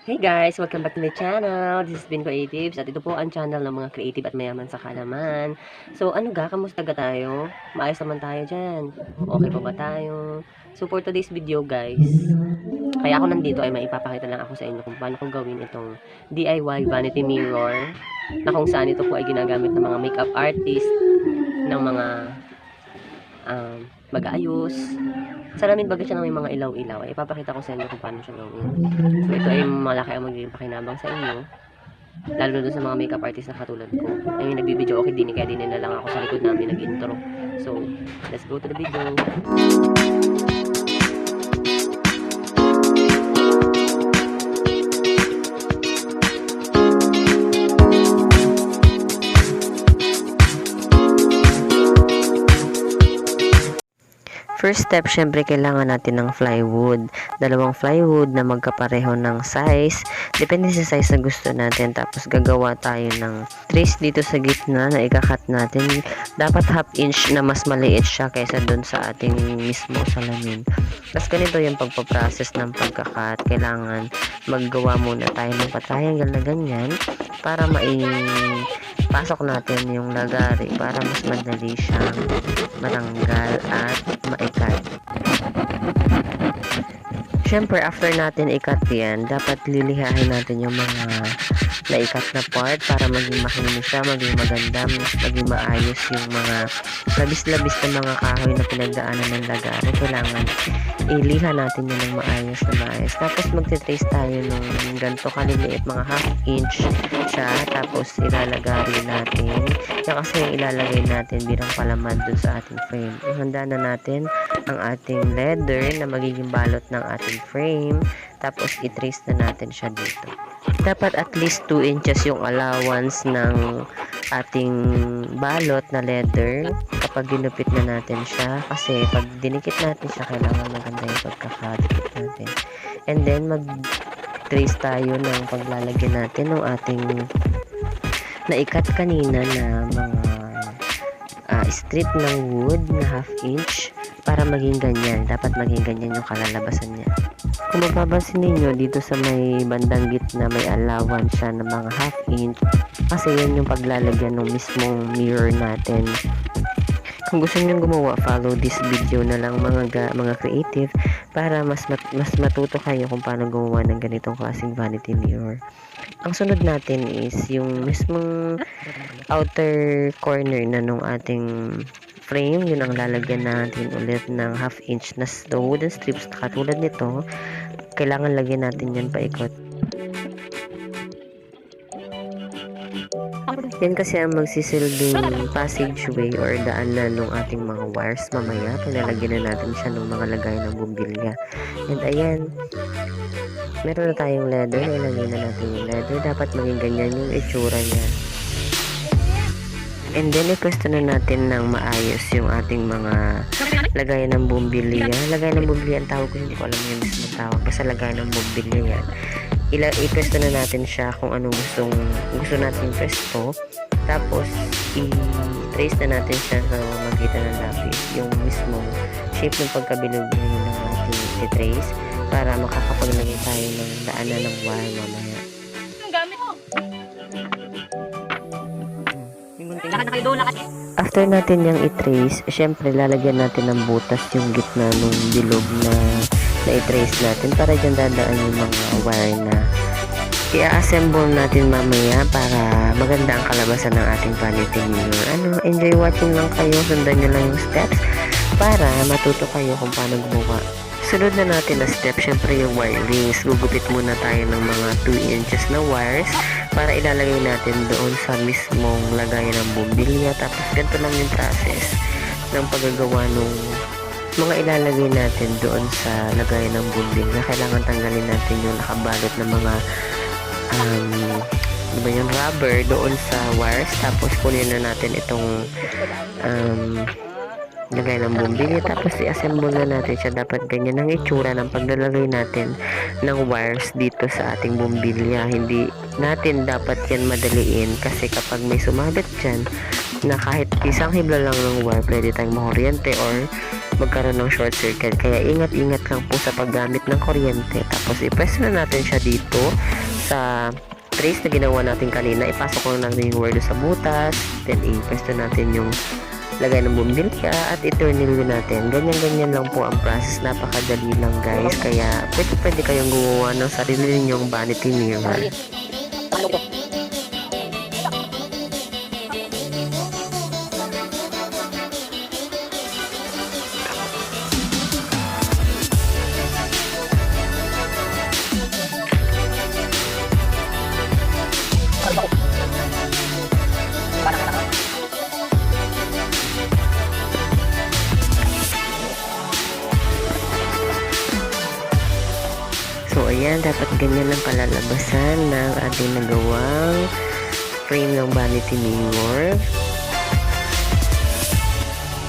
Hey guys! Welcome back to my channel. This is Bin Creatives at ito po ang channel ng mga creative at mayaman sa kalaman. So ano ga? Kamusta ga tayo? Maayos naman tayo dyan. Okay pa ba tayo? So for today's video guys, kaya ako nandito ay maipapakita lang ako sa inyo kung paano ko gawin itong DIY vanity mirror na kung saan ito po ay ginagamit ng mga makeup artist, ng mga mag-aayos. Salamin bagay siya na may mga ilaw-ilaw. Ipapakita ko sa inyo kung paano siya gawin. So ito ay malaki ang magiging pakinabang sa inyo. Lalo na sa mga makeup artist na katulad ko. Ay nagbibideo okay din, kaya din na lang ako sa likod namin nag-intro. So, let's go to the video. First step, syempre kailangan natin ng plywood. Dalawang plywood na magkapareho ng size. Depende sa size na gusto natin. Tapos gagawa tayo ng trace dito sa gitna na ikakat natin. Dapat half inch na mas maliit siya kaysa dun sa ating mismo salamin. Tapos ganito yung pagpaprocess ng pagkakat. Kailangan maggawa muna tayo ng patayanggal na ganyan para pasok natin yung lagari para mas madali siyang matanggal at maikat. Syempre, after natin ikat yan, dapat lilihain natin yung mga naikat na part para maging makinis siya, maging maganda, maging maayos yung mga labis-labis na mga kahoy na pinagdaanan ng lagari. Kailangan iliha natin yun ng maayos na maayos. Tapos magtitrace tayo nung ganito kaliliit, mga half inch siya. Tapos ilalagari natin. Yan kasi yung ilalagay natin bilang palaman dun sa ating frame. Handa na natin ang ating leather na magiging balot ng ating frame. Tapos i-trace na natin siya dito. Dapat at least 2 inches yung allowance ng ating balot na leather kapag ginupit na natin siya. Kasi pag dinikit natin siya, kailangan maganda yung pagkakadikit natin. And then mag-trace tayo ng paglalagyan natin ng ating naikat kanina na mga strip ng wood na half inch para maging ganyan. Dapat maging ganyan yung kalalabasan niya. Kung mapapansin ninyo dito sa may bandang gitna, may allowance siya ng mga half inch kasi yan yung paglalagyan ng mismong mirror natin. Kung gusto niyo gumawa, follow this video na lang mga creative para mas matuto kayo kung paano gumawa ng ganitong klaseng vanity mirror. Ang sunod natin is yung mismong outer corner na nung ating frame, yun ang lalagyan natin ulit ng half inch na wooden strips na katulad nito. Kailangan lagyan natin yan paikot. Yan kasi ang magsisilbing passageway or daanan ng ating mga wires mamaya. Pinalagyan na natin siya ng mga lagay ng bumbilya. And ayan, meron na tayong leather. Ilagay na natin yung leather. Dapat maging ganyan yung itsura niya. And then, ipwesto na natin ng maayos yung ating mga lagay ng bumbilya. Lagay ng bumbilya ang tawag ko, hindi ko alam yung mismo tawag. Basta lagay ng bumbilya yan. Ipwesto na natin siya kung anong gusto natin pwesto. Tapos, i-trace na natin siya sa magitan ng lapis. Yung mismong shape ng pagkabilog ng ating i-trace para makakapaglagay tayo ng daanan ng wire mamaya. After natin yung i-trace, syempre lalagyan natin ng butas yung gitna ng bilog na i-trace natin para dyan dadaan yung mga wire na i-assemble natin mamaya para maganda ang kalabasan ng ating vanity mirror. Enjoy watching lang kayo, sundan nyo lang yung steps para matuto kayo kung paano gumawa. Sunod na natin na step, syempre yung wirings. Gugupit muna tayo ng mga 2 inches na wires para ilalagay natin doon sa mismong lagayan ng bumbilya. Tapos ganito lang yung process ng paggagawa ng mga ilalagay natin doon sa lagayan ng bumbilya. Kailangan tanggalin natin yung nakabalot ng mga yung rubber doon sa wires. Tapos kunin na natin itong lagay ng bumbilya, tapos i-assemble na natin siya. Dapat ganyan ang itsura ng paglalagay natin ng wires dito sa ating bumbilya. Hindi natin dapat yan madaliin kasi kapag may sumabit dyan na kahit isang hibla lang ng wire, pwede tayong makuryente or magkaroon ng short circuit. Kaya ingat-ingat lang po sa paggamit ng kuryente. Tapos i-press na natin siya dito sa trace na ginawa natin kanina. Ipasok lang natin yung wire sa butas, then i-press na natin yung lagay ng bumbilya at i-tornilyo natin. Ganyan-ganyan lang po ang process. Napakadali lang guys. Kaya pwede kayong gumawa ng sarili ninyong vanity mirror. So, ayan, dapat ganyan ang palalabasan ng ating nagawang frame ng vanity mirror.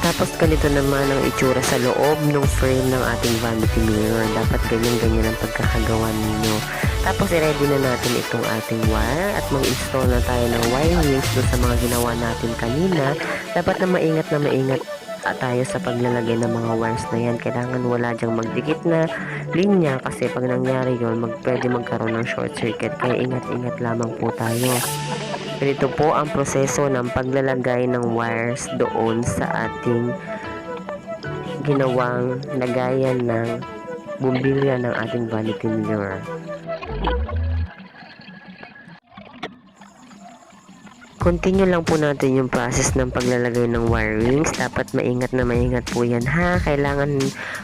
Tapos, ganito naman ang itsura sa loob ng frame ng ating vanity mirror. Dapat ganyan-ganyan ang pagkakagawa ninyo. Tapos, i-ready na natin itong ating wire at mag-install na tayo ng wire rings doon sa mga ginawa natin kanina. Dapat na maingat tayo sa paglalagay ng mga wires na yan. Kailangan wala dyang magdikit na linya kasi pag nangyari yun, pwede magkaroon ng short circuit. Kaya ingat-ingat lamang po tayo. Ganito po ang proseso ng paglalagay ng wires doon sa ating ginawang lagayan ng bumbilya ng ating vanity mirror. Continue lang po natin yung process ng paglalagay ng wire rings. Dapat maingat po yan ha. Kailangan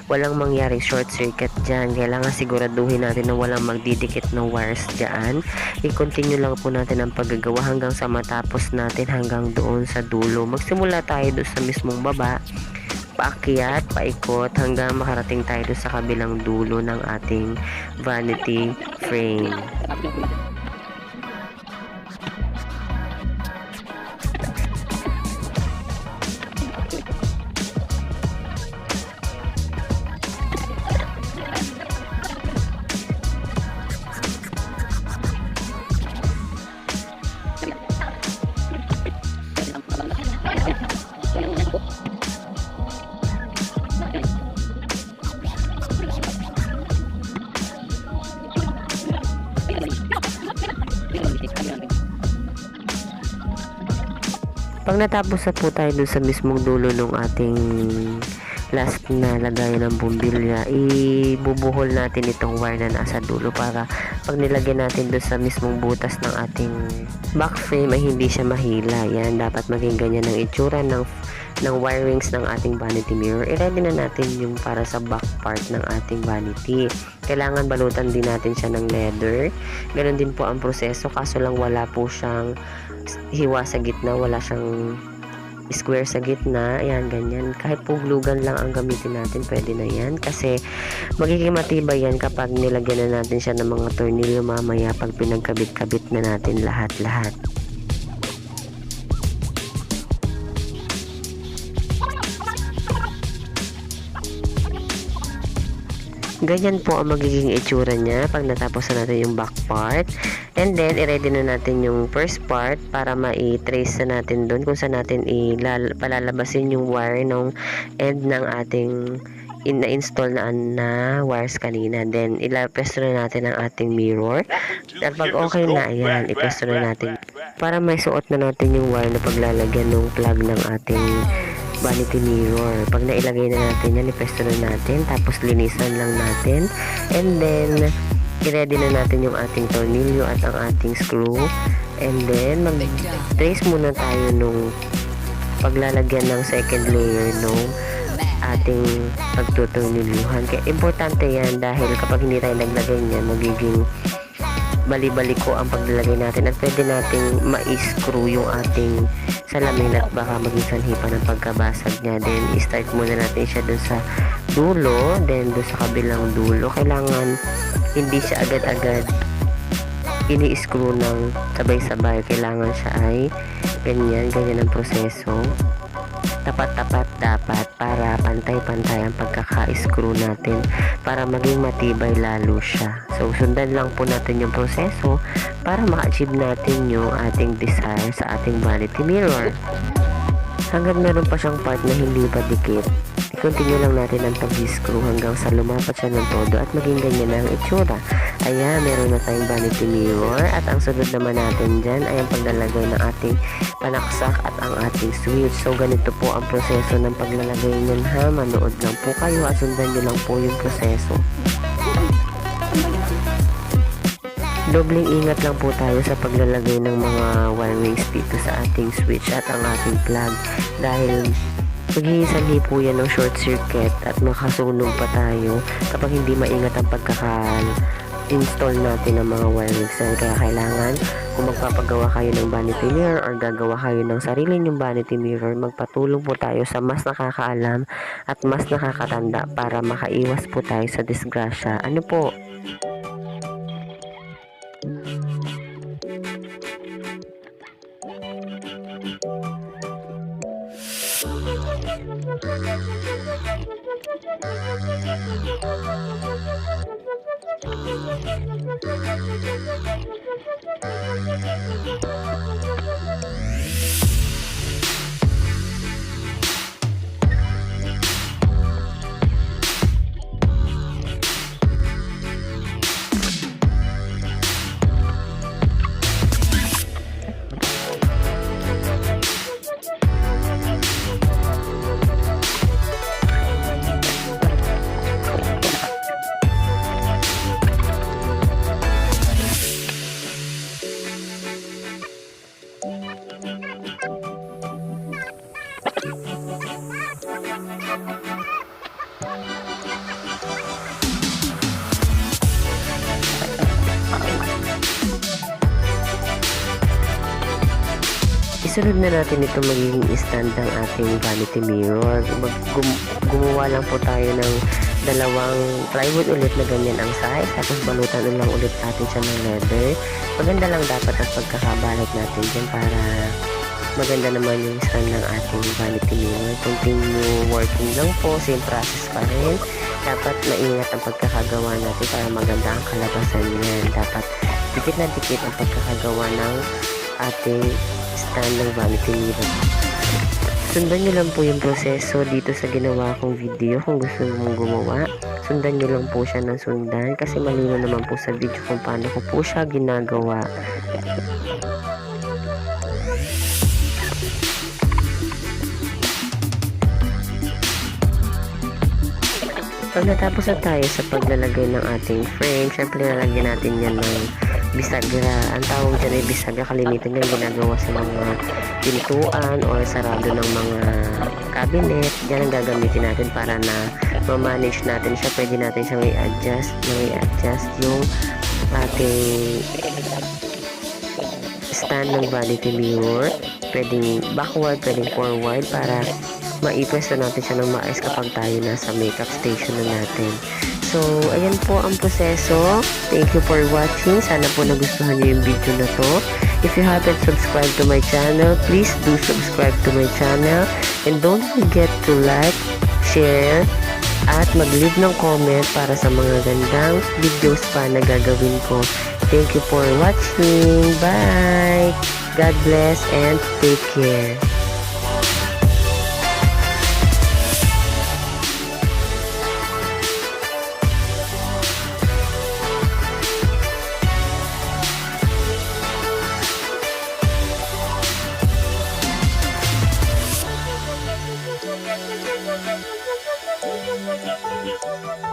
walang mangyaring short circuit dyan. Kailangan siguraduhin natin na walang magdidikit ng wires dyan. I-continue lang po natin ang paggagawa hanggang sa matapos natin hanggang doon sa dulo. Magsimula tayo doon sa mismong baba, paakyat, paikot hanggang makarating tayo doon sa kabilang dulo ng ating vanity frame. Pag natapos na po tayo dun sa mismong dulo ng ating last na lagayan ng bumbilya, ibubuhol natin itong wire na nasa dulo para pag nilagay natin dun sa mismong butas ng ating back frame ay hindi siya mahila. Yan, dapat maging ganyan ang itsura ng wire rings ng ating vanity mirror. I-ready na natin yung para sa back part ng ating vanity. Kailangan balutan din natin siya ng leather. Ganon din po ang proseso, kaso lang wala po siyang hiwa sa gitna, wala siyang square sa gitna. Ayan, ganyan. Kahit po glugan lang ang gamitin natin, pwede na yan. Kasi magiging matibay yan kapag nilagyan na natin siya ng mga tornilyo mamaya pag pinagkabit-kabit na natin lahat-lahat. Ganyan po ang magiging itsura niya pag natapos na natin yung back part. And then, i-ready na natin yung first part para ma-trace na natin doon kung saan natin palalabasin yung wire ng end ng ating na-install na wires kanina. Then, ilapesto na natin ang ating mirror. At pag okay na, ayan, ipesto na natin para may suot na natin yung wire na paglalagyan ng plug ng ating vanity mirror. Pag nailagay na natin yan, ipesto na natin, tapos linisan lang natin, and then i-ready na natin yung ating tornilyo at ang ating screw, and then mag-trace muna tayo nung paglalagyan ng second layer nung ating pagtutornilyuhan. Kaya importante yan dahil kapag hindi tayo naglagay niyan, magiging bali-bali ko ang paglalagay natin at pwede nating ma-screw yung ating salamin at baka maging sanhi pa ng pagkabasag niya. Then, i-start muna natin siya dun sa dulo, then dun sa kabilang dulo. Kailangan hindi siya agad-agad ini-screw ng sabay-sabay. Kailangan siya ay ganyan ang proseso. Tapat-tapat dapat para pantay-pantay ang pagkaka-screw natin para maging matibay lalo siya. So, sundan lang po natin yung proseso para ma-achieve natin yung ating desire sa ating vanity mirror. Hanggang meron pa siyang part na hindi pa dikit. I-continue lang natin ang pag-screw hanggang sa lumapat siya ng todo at maging ganyan na ang itsura. Ayan, meron na tayong vanity mirror at ang sunod naman natin dyan ay ang paglalagay ng ating panaksak at ang ating switch. So ganito po ang proseso ng paglalagay niyan ha. Manood lang po kayo at sundan nyo lang po yung proseso. Dobling ingat lang po tayo sa paglalagay ng mga wirings dito sa ating switch at ang ating plug dahil maghihisanhi po yan ng short circuit at makasunog pa tayo kapag hindi maingat ang pagkaka-install natin ng mga wirings. Kaya kailangan kung magpapagawa kayo ng vanity mirror or gagawa kayo ng sarili nyong vanity mirror, magpatulong po tayo sa mas nakakaalam at mas nakakatanda para makaiwas po tayo sa disgrasya. Ano po? Isunod na natin ito magiging stand ng ating vanity mirror. Gumawa lang po tayo ng dalawang plywood ulit na ganyan ang size. Tapos balutan lang ulit natin siya ng leather. Maganda lang dapat ang pagkakabalat natin dyan para maganda naman yung stand ng ating vanity mirror. Continue working lang po. Same process pa rin. Dapat maingat ang pagkakagawa natin para maganda ang kalabasan niyan. Dapat dikit na dikit ang pagkakagawa ng ating stand ng vanity mirror. Sundan nyo lang po yung proseso dito sa ginawa kong video. Kung gusto mong gumawa, sundan nyo lang po siya ng sundan kasi malino naman po sa video kung paano ko po siya ginagawa. Pag natapos na tayo sa paglalagay ng ating frame, syempre lalagyan natin yan ng bisagra. Ang tawag dyan ay bisagra. Kalimitan yan ginagawa sa mga pintuan or sarado ng mga cabinet. Yan ang gagamitin natin para na ma-manage natin siya. Pwede natin siyang i-adjust yung ating stand ng vanity mirror. Pwedeng backward, pwedeng forward para maipwesto natin siya ng maayos kapag tayo nasa makeup station na natin. So, ayan po ang proseso. Thank you for watching. Sana po nagustuhan niyo yung video na to. If you haven't subscribed to my channel, please do subscribe to my channel. And don't forget to like, share, at mag-leave ng comment para sa mga gandang videos pa na gagawin ko. Thank you for watching. Bye! God bless and take care. Thank you.